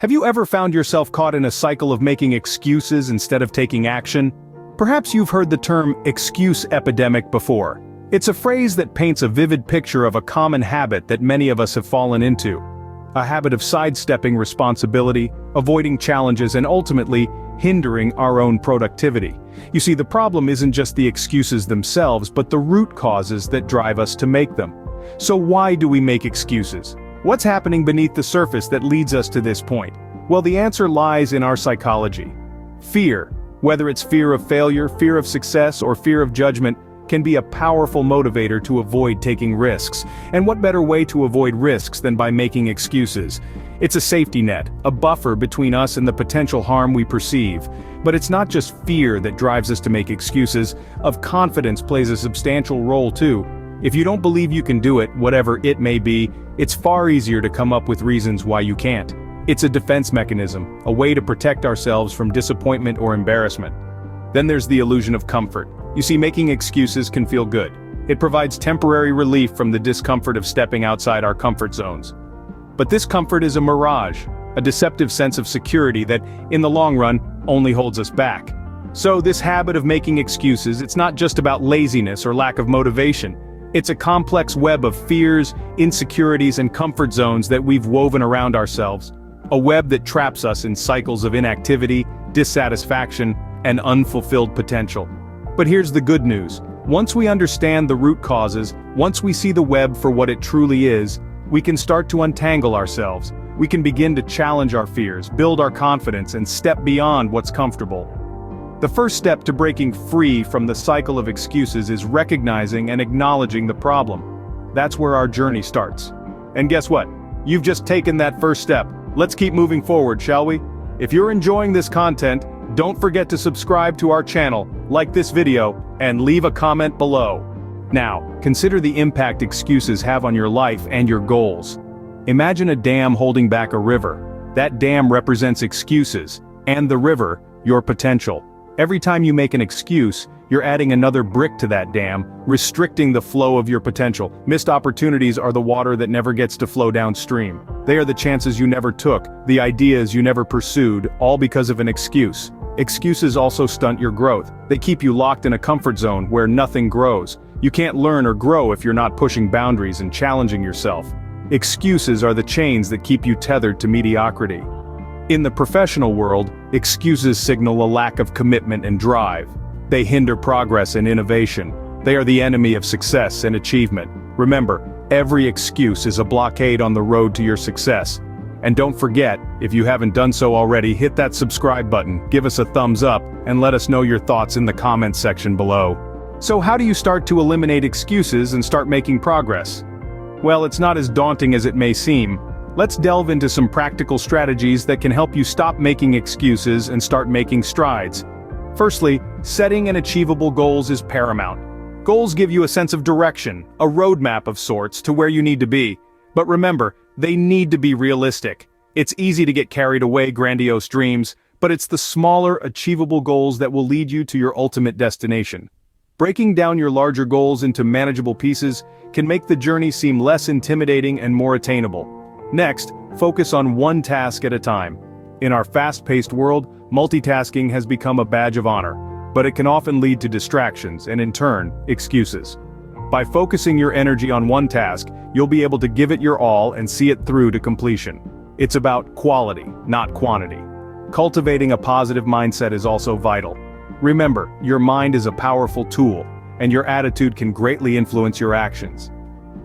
Have you ever found yourself caught in a cycle of making excuses instead of taking action? Perhaps you've heard the term excuse epidemic before. It's a phrase that paints a vivid picture of a common habit that many of us have fallen into. A habit of sidestepping responsibility, avoiding challenges, and ultimately, hindering our own productivity. You see, the problem isn't just the excuses themselves, but the root causes that drive us to make them. So why do we make excuses? What's happening beneath the surface that leads us to this point? Well, the answer lies in our psychology. Fear, whether it's fear of failure, fear of success, or fear of judgment, can be a powerful motivator to avoid taking risks. And what better way to avoid risks than by making excuses? It's a safety net, a buffer between us and the potential harm we perceive. But it's not just fear that drives us to make excuses. Confidence plays a substantial role too. If you don't believe you can do it, whatever it may be, it's far easier to come up with reasons why you can't. It's a defense mechanism, a way to protect ourselves from disappointment or embarrassment. Then there's the illusion of comfort. You see, making excuses can feel good. It provides temporary relief from the discomfort of stepping outside our comfort zones. But this comfort is a mirage, a deceptive sense of security that, in the long run, only holds us back. So this habit of making excuses, it's not just about laziness or lack of motivation. It's a complex web of fears, insecurities, and comfort zones that we've woven around ourselves. A web that traps us in cycles of inactivity, dissatisfaction, and unfulfilled potential. But here's the good news. Once we understand the root causes, once we see the web for what it truly is, we can start to untangle ourselves. We can begin to challenge our fears, build our confidence, and step beyond what's comfortable. The first step to breaking free from the cycle of excuses is recognizing and acknowledging the problem. That's where our journey starts. And guess what? You've just taken that first step. Let's keep moving forward, shall we? If you're enjoying this content, don't forget to subscribe to our channel, like this video, and leave a comment below. Now, consider the impact excuses have on your life and your goals. Imagine a dam holding back a river. That dam represents excuses, and the river, your potential. Every time you make an excuse, you're adding another brick to that dam, restricting the flow of your potential. Missed opportunities are the water that never gets to flow downstream. They are the chances you never took, the ideas you never pursued, all because of an excuse. Excuses also stunt your growth. They keep you locked in a comfort zone where nothing grows. You can't learn or grow if you're not pushing boundaries and challenging yourself. Excuses are the chains that keep you tethered to mediocrity. In the professional world, excuses signal a lack of commitment and drive. They hinder progress and innovation. They are the enemy of success and achievement. Remember, every excuse is a blockade on the road to your success. And don't forget, if you haven't done so already, hit that subscribe button, give us a thumbs up, and let us know your thoughts in the comments section below. So how do you start to eliminate excuses and start making progress? Well, it's not as daunting as it may seem. Let's delve into some practical strategies that can help you stop making excuses and start making strides. Firstly, setting and achievable goals is paramount. Goals give you a sense of direction, a roadmap of sorts to where you need to be. But remember, they need to be realistic. It's easy to get carried away grandiose dreams, but it's the smaller, achievable goals that will lead you to your ultimate destination. Breaking down your larger goals into manageable pieces can make the journey seem less intimidating and more attainable. Next, focus on one task at a time. In our fast-paced world, multitasking has become a badge of honor, but it can often lead to distractions and, in turn, excuses. By focusing your energy on one task, you'll be able to give it your all and see it through to completion. It's about quality, not quantity. Cultivating a positive mindset is also vital. Remember, your mind is a powerful tool, and your attitude can greatly influence your actions.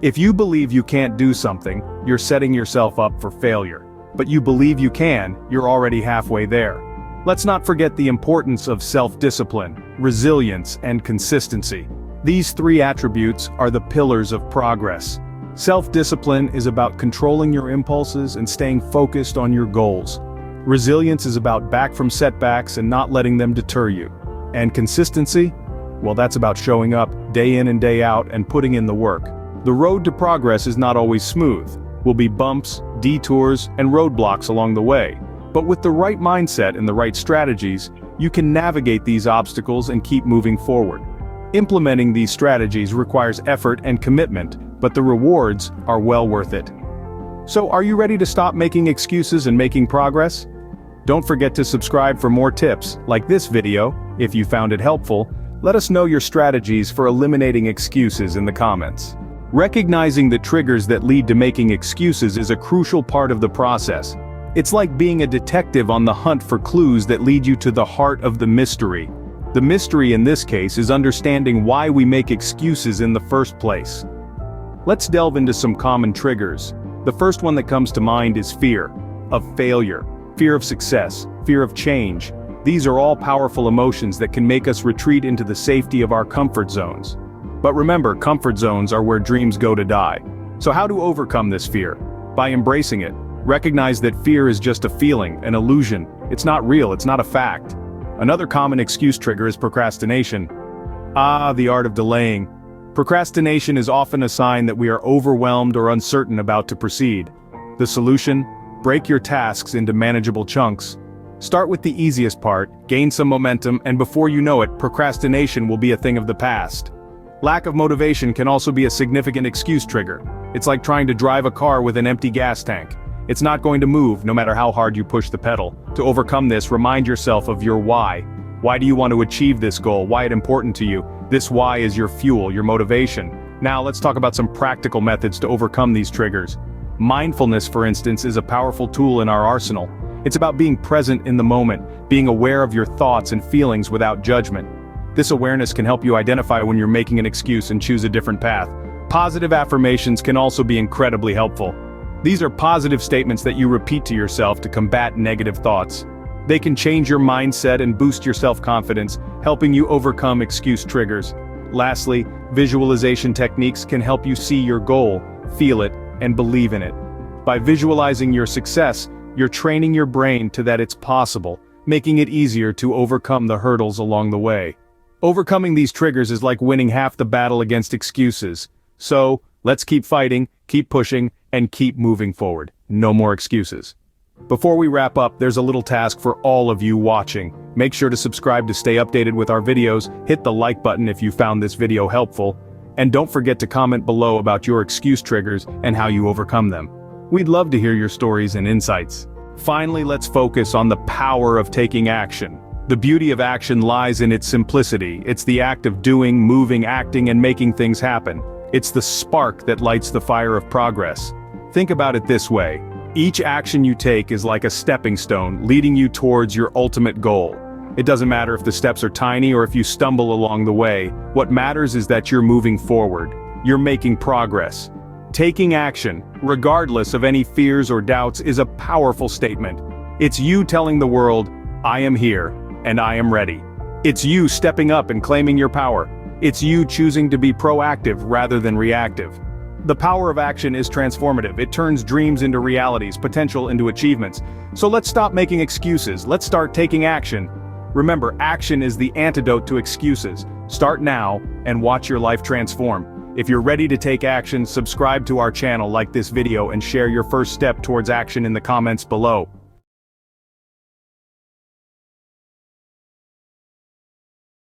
If you believe you can't do something, you're setting yourself up for failure. But you believe you can, you're already halfway there. Let's not forget the importance of self-discipline, resilience, and consistency. These three attributes are the pillars of progress. Self-discipline is about controlling your impulses and staying focused on your goals. Resilience is about back from setbacks and not letting them deter you. And consistency? Well, that's about showing up, day in and day out, and putting in the work. The road to progress is not always smooth. Will be bumps, detours, and roadblocks along the way. But with the right mindset and the right strategies, you can navigate these obstacles and keep moving forward. Implementing these strategies requires effort and commitment, but the rewards are well worth it. So are you ready to stop making excuses and making progress? Don't forget to subscribe for more tips, like this video. If you found it helpful, let us know your strategies for eliminating excuses in the comments. Recognizing the triggers that lead to making excuses is a crucial part of the process. It's like being a detective on the hunt for clues that lead you to the heart of the mystery. The mystery in this case is understanding why we make excuses in the first place. Let's delve into some common triggers. The first one that comes to mind is fear of failure, fear of success, fear of change. These are all powerful emotions that can make us retreat into the safety of our comfort zones. But remember, comfort zones are where dreams go to die. So how to overcome this fear? By embracing it. Recognize that fear is just a feeling, an illusion. It's not real, it's not a fact. Another common excuse trigger is procrastination. The art of delaying. Procrastination is often a sign that we are overwhelmed or uncertain about to proceed. The solution? Break your tasks into manageable chunks. Start with the easiest part, gain some momentum, and before you know it, procrastination will be a thing of the past. Lack of motivation can also be a significant excuse trigger. It's like trying to drive a car with an empty gas tank. It's not going to move, no matter how hard you push the pedal. To overcome this, remind yourself of your why. Why do you want to achieve this goal? Why it's important to you? This why is your fuel, your motivation. Now let's talk about some practical methods to overcome these triggers. Mindfulness, for instance, is a powerful tool in our arsenal. It's about being present in the moment, being aware of your thoughts and feelings without judgment. This awareness can help you identify when you're making an excuse and choose a different path. Positive affirmations can also be incredibly helpful. These are positive statements that you repeat to yourself to combat negative thoughts. They can change your mindset and boost your self-confidence, helping you overcome excuse triggers. Lastly, visualization techniques can help you see your goal, feel it, and believe in it. By visualizing your success, you're training your brain to that it's possible, making it easier to overcome the hurdles along the way. Overcoming these triggers is like winning half the battle against excuses. So, let's keep fighting, keep pushing, and keep moving forward. No more excuses. Before we wrap up, there's a little task for all of you watching. Make sure to subscribe to stay updated with our videos, hit the like button if you found this video helpful, and don't forget to comment below about your excuse triggers and how you overcome them. We'd love to hear your stories and insights. Finally, let's focus on the power of taking action. The beauty of action lies in its simplicity. It's the act of doing, moving, acting, and making things happen. It's the spark that lights the fire of progress. Think about it this way. Each action you take is like a stepping stone, leading you towards your ultimate goal. It doesn't matter if the steps are tiny or if you stumble along the way. What matters is that you're moving forward. You're making progress. Taking action, regardless of any fears or doubts, is a powerful statement. It's you telling the world, I am here, and I am ready. It's you stepping up and claiming your power. It's you choosing to be proactive rather than reactive. The power of action is transformative. It turns dreams into realities, potential into achievements. So let's stop making excuses. Let's start taking action. Remember, action is the antidote to excuses. Start now and watch your life transform. If you're ready to take action, subscribe to our channel, like this video, and share your first step towards action in the comments below.